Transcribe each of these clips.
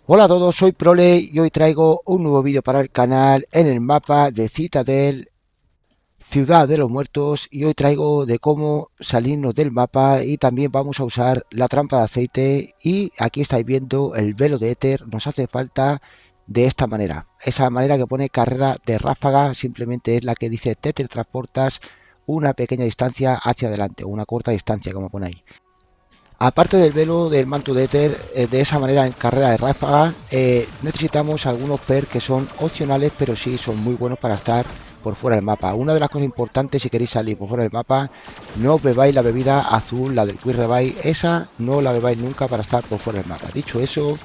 Hola a todos, soy Prole y hoy traigo un nuevo vídeo para el canal en el mapa de Citadel, Ciudad de los Muertos, y hoy traigo de cómo salirnos del mapa y también vamos a usar la trampa de aceite. Y aquí estáis viendo el velo de éter. Nos hace falta de esta manera, esa manera que pone carrera de ráfaga, simplemente es la que dice te teletransportas una pequeña distancia hacia adelante, una corta distancia como pone ahí. Aparte del velo del manto de éter, de esa manera en carrera de ráfaga, necesitamos algunos perks que son opcionales, pero sí son muy buenos para estar por fuera del mapa. Una de las cosas importantes si queréis salir por fuera del mapa, no bebáis la bebida azul, la del Quick Revive, esa no la bebáis nunca para estar por fuera del mapa. Dicho eso,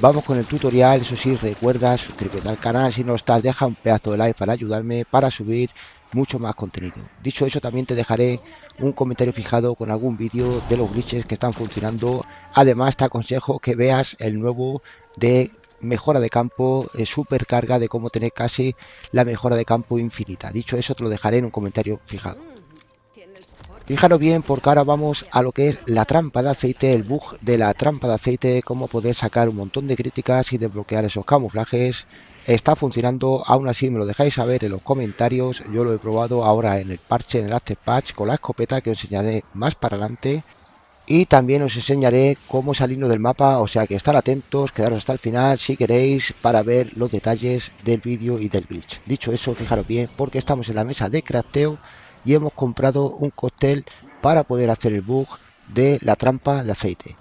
vamos con el tutorial. Eso sí, recuerda suscribirte al canal si no estás, deja un pedazo de like para ayudarme para subir mucho más contenido. Dicho eso, también te dejaré un comentario fijado con algún vídeo de los glitches que están funcionando. Además te aconsejo que veas el nuevo de mejora de campo, supercarga, de cómo tener casi la mejora de campo infinita. Dicho eso, te lo dejaré en un comentario fijado. Fijaros bien porque ahora vamos a lo que es la trampa de aceite, el bug de la trampa de aceite, cómo poder sacar un montón de críticas y desbloquear esos camuflajes. Está funcionando, aún así me lo dejáis saber en los comentarios. Yo lo he probado ahora en el parche, en el After Patch con la escopeta, que os enseñaré más para adelante. Y también os enseñaré cómo salirnos del mapa, o sea que estar atentos, quedaros hasta el final si queréis para ver los detalles del vídeo y del glitch. Dicho eso, fijaros bien porque estamos en la mesa de crafteo y hemos comprado un cóctel para poder hacer el bug de la trampa de aceite.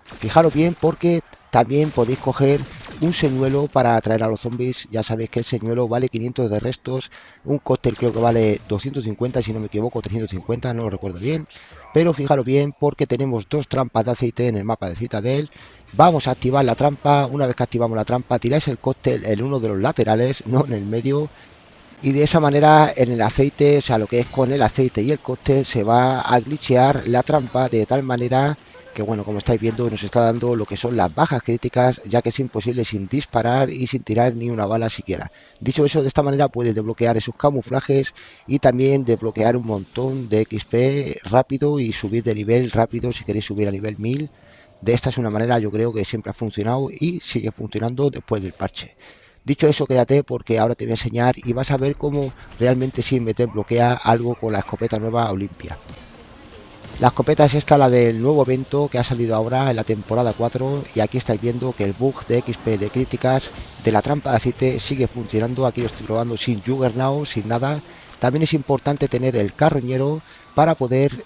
Fijaros bien porque también podéis coger un señuelo para atraer a los zombies. Ya sabéis que el señuelo vale 500 de restos, un cóctel creo que vale 250 si no me equivoco, 350, no lo recuerdo bien. Pero fijaros bien porque tenemos dos trampas de aceite en el mapa de Citadel. Vamos a activar la trampa. Una vez que activamos la trampa, tiráis el cóctel en uno de los laterales, no en el medio. Y de esa manera en el aceite, o sea, lo que es con el aceite y el cóctel, se va a glitchear la trampa de tal manera que, bueno, como estáis viendo, nos está dando lo que son las bajas críticas, ya que es imposible sin disparar y sin tirar ni una bala siquiera. Dicho eso, de esta manera puedes desbloquear esos camuflajes y también desbloquear un montón de XP rápido y subir de nivel rápido si queréis subir a nivel 1000. De esta es una manera, yo creo que siempre ha funcionado y sigue funcionando después del parche. Dicho eso, quédate porque ahora te voy a enseñar y vas a ver cómo realmente sí me desbloquea algo con la escopeta nueva Olimpia. La escopeta es esta, la del nuevo evento que ha salido ahora en la temporada 4, y aquí estáis viendo que el bug de XP de críticas de la trampa de aceite sigue funcionando. Aquí lo estoy probando sin Juggernaut, sin nada. También es importante tener el carroñero para poder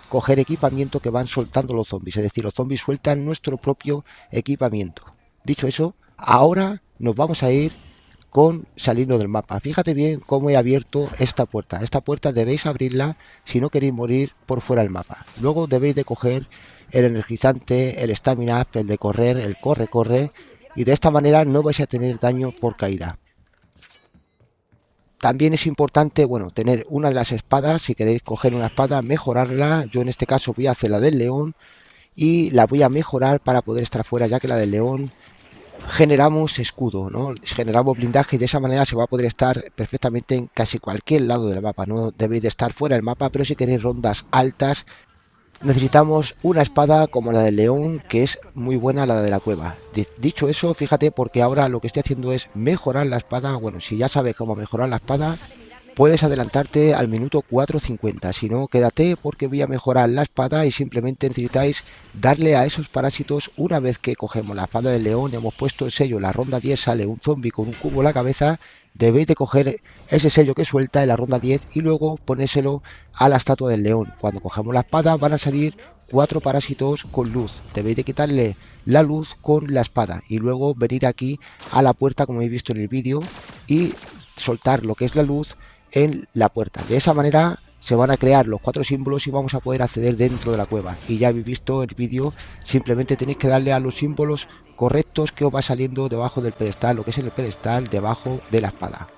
coger equipamiento que van soltando los zombies, es decir, los zombies sueltan nuestro propio equipamiento. Dicho eso, ahora nos vamos a ir con saliendo del mapa. Fíjate bien cómo he abierto esta puerta. Esta puerta debéis abrirla si no queréis morir por fuera del mapa. Luego debéis de coger el energizante, el stamina up, el de correr, el corre, y de esta manera no vais a tener daño por caída. También es importante, bueno, tener una de las espadas. Si queréis coger una espada, mejorarla. Yo en este caso voy a hacer la del león y la voy a mejorar para poder estar fuera, ya que la del león generamos escudo, ¿no? Generamos blindaje y de esa manera se va a poder estar perfectamente en casi cualquier lado del mapa. No debéis de estar fuera del mapa, pero si queréis rondas altas necesitamos una espada como la del león, que es muy buena la de la cueva. Dicho eso, fíjate porque ahora lo que estoy haciendo es mejorar la espada. Bueno, si ya sabes cómo mejorar la espada, puedes adelantarte al minuto 4:50. Si no, quédate porque voy a mejorar la espada y simplemente necesitáis darle a esos parásitos. Una vez que cogemos la espada del león, hemos puesto el sello, la ronda 10 sale un zombie con un cubo en la cabeza. Debéis de coger ese sello que suelta en la ronda 10 y luego ponérselo a la estatua del león. Cuando cogemos la espada van a salir 4 parásitos con luz. Debéis de quitarle la luz con la espada y luego venir aquí a la puerta, como habéis visto en el vídeo, y soltar lo que es la luz en la puerta. De esa manera se van a crear los 4 símbolos y vamos a poder acceder dentro de la cueva. Y ya habéis visto el vídeo, simplemente tenéis que darle a los símbolos correctos que os va saliendo debajo del pedestal, lo que es en el pedestal debajo de la espada.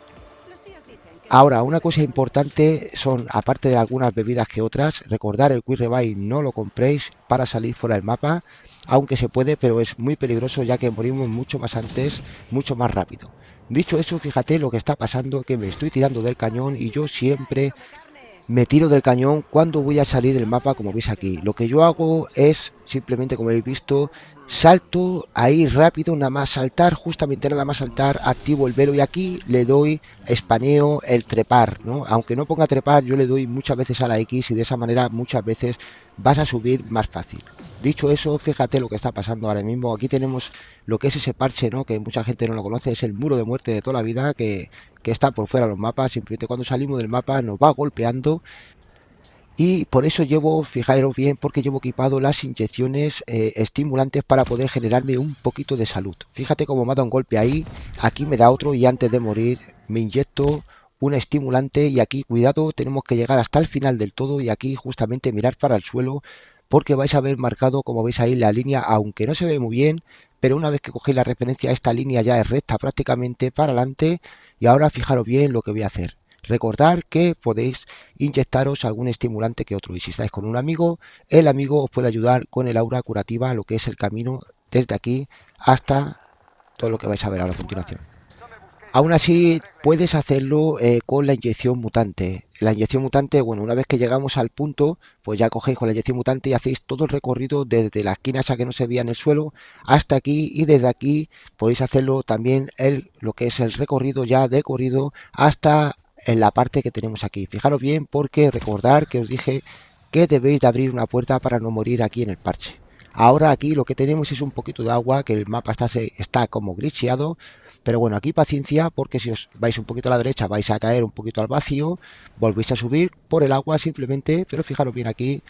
Ahora, una cosa importante son, aparte de algunas bebidas que otras, recordar el Quick Revive no lo compréis para salir fuera del mapa, aunque se puede, pero es muy peligroso ya que morimos mucho más antes, mucho más rápido. Dicho eso, fíjate lo que está pasando, que me estoy tirando del cañón y yo siempre me tiro del cañón cuando voy a salir del mapa, como veis aquí. Lo que yo hago es simplemente como habéis visto, salto ahí rápido, nada más saltar, justamente nada más saltar, activo el velo y aquí le doy espaneo el trepar, ¿no? Aunque no ponga trepar, yo le doy muchas veces a la X y de esa manera muchas veces vas a subir más fácil. Dicho eso, fíjate lo que está pasando ahora mismo. Aquí tenemos lo que es ese parche, ¿no? Que mucha gente no lo conoce, es el muro de muerte de toda la vida que está por fuera de los mapas. Simplemente cuando salimos del mapa nos va golpeando y por eso llevo, fijaros bien, porque llevo equipado las inyecciones estimulantes para poder generarme un poquito de salud. Fíjate cómo me ha dado un golpe ahí, aquí me da otro y antes de morir me inyecto un estimulante y aquí, cuidado, tenemos que llegar hasta el final del todo y aquí justamente mirar para el suelo porque vais a ver marcado, como veis ahí, la línea, aunque no se ve muy bien, pero una vez que cogéis la referencia, esta línea ya es recta prácticamente para adelante y ahora fijaros bien lo que voy a hacer. Recordar que podéis inyectaros algún estimulante que otro y si estáis con un amigo, el amigo os puede ayudar con el aura curativa, lo que es el camino desde aquí hasta todo lo que vais a ver ahora a continuación. Aún así, puedes hacerlo con la inyección mutante. La inyección mutante, bueno, una vez que llegamos al punto, pues ya cogéis con la inyección mutante y hacéis todo el recorrido desde la esquina esa que no se veía en el suelo hasta aquí y desde aquí podéis hacerlo también lo que es el recorrido ya de corrido hasta en la parte que tenemos aquí. Fijaros bien porque recordar que os dije que debéis de abrir una puerta para no morir aquí en el parche. Ahora aquí lo que tenemos es un poquito de agua, que el mapa está como glitcheado, pero bueno, aquí paciencia porque si os vais un poquito a la derecha vais a caer un poquito al vacío, volvéis a subir por el agua simplemente, pero fijaros bien aquí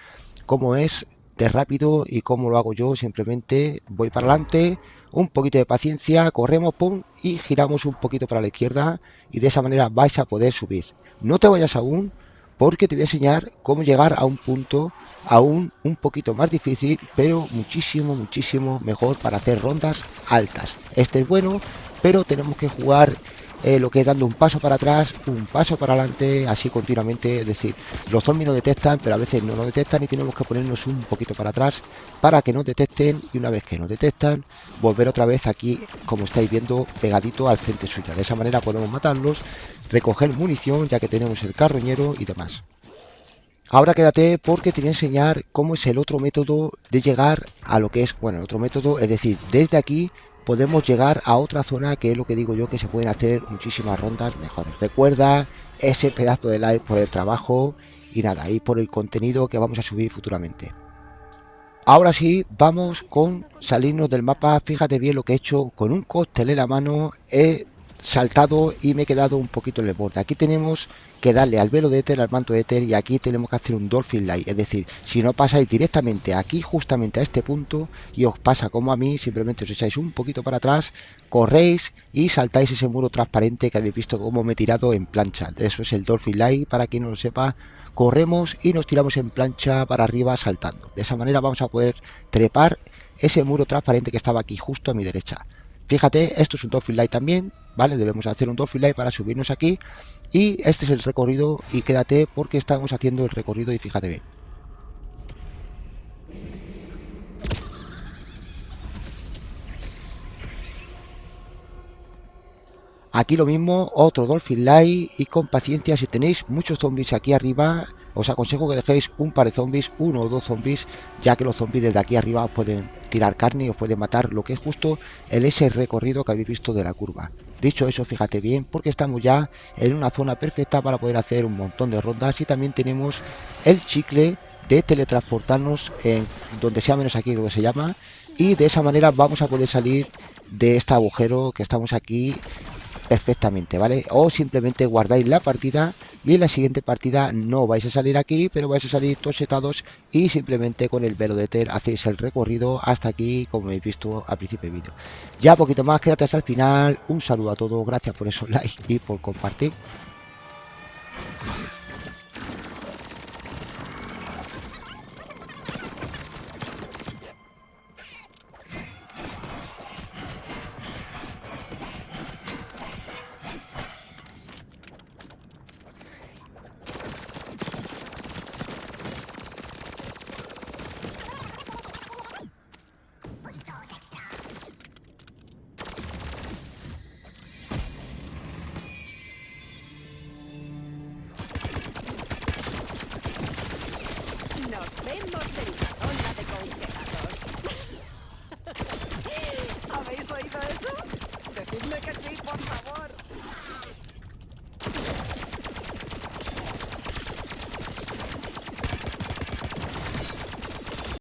cómo es de rápido y cómo lo hago yo, simplemente voy para adelante, un poquito de paciencia, corremos, pum, y giramos un poquito para la izquierda y de esa manera vais a poder subir. No te vayas aún porque te voy a enseñar cómo llegar a un punto aún un poquito más difícil, pero muchísimo mejor para hacer rondas altas. Este es bueno, pero tenemos que jugar lo que es dando un paso para atrás, un paso para adelante, así continuamente. Es decir, los zombies nos detectan, pero a veces no nos detectan y tenemos que ponernos un poquito para atrás para que nos detecten y una vez que nos detectan, volver otra vez aquí, como estáis viendo, pegadito al frente suya. De esa manera podemos matarlos, recoger munición ya que tenemos el carroñero y demás. Ahora quédate porque te voy a enseñar cómo es el otro método de llegar a lo que es, bueno, el otro método, es decir, desde aquí podemos llegar a otra zona que es lo que digo yo que se pueden hacer muchísimas rondas mejores. Recuerda ese pedazo de like por el trabajo y nada, y por el contenido que vamos a subir futuramente. Ahora sí, vamos con salirnos del mapa. Fíjate bien lo que he hecho con un cóctel en la mano. He saltado y me he quedado un poquito en el borde. Aquí tenemos que darle al velo de éter, al manto de éter y aquí tenemos que hacer un Dolphin Light. Es decir, si no pasáis directamente aquí, justamente a este punto y os pasa como a mí, simplemente os echáis un poquito para atrás, corréis y saltáis ese muro transparente que habéis visto como me he tirado en plancha. Eso es el Dolphin Light, para quien no lo sepa. Corremos y nos tiramos en plancha para arriba saltando. De esa manera vamos a poder trepar ese muro transparente que estaba aquí justo a mi derecha. Fíjate, esto es un Dolphin Light también, ¿vale? Debemos hacer un Dolphin Light para subirnos aquí. Y este es el recorrido y quédate porque estamos haciendo el recorrido y fíjate bien. Aquí lo mismo, otro Dolphin Light y con paciencia, si tenéis muchos zombies aquí arriba, os aconsejo que dejéis un par de zombies, uno o dos zombies, ya que los zombies desde aquí arriba os pueden tirar carne y os pueden matar, lo que es justo en ese recorrido que habéis visto de la curva. Dicho eso, fíjate bien, porque estamos ya en una zona perfecta para poder hacer un montón de rondas y también tenemos el chicle de teletransportarnos en donde sea menos aquí lo que se llama y de esa manera vamos a poder salir de este agujero que estamos aquí perfectamente, ¿vale? O simplemente guardáis la partida y en la siguiente partida no vais a salir aquí, pero vais a salir tosetados y simplemente con el velo de Ether hacéis el recorrido hasta aquí, como habéis visto al principio del vídeo. Ya poquito más, quédate hasta el final. Un saludo a todos, gracias por esos likes y por compartir. Nos vemos en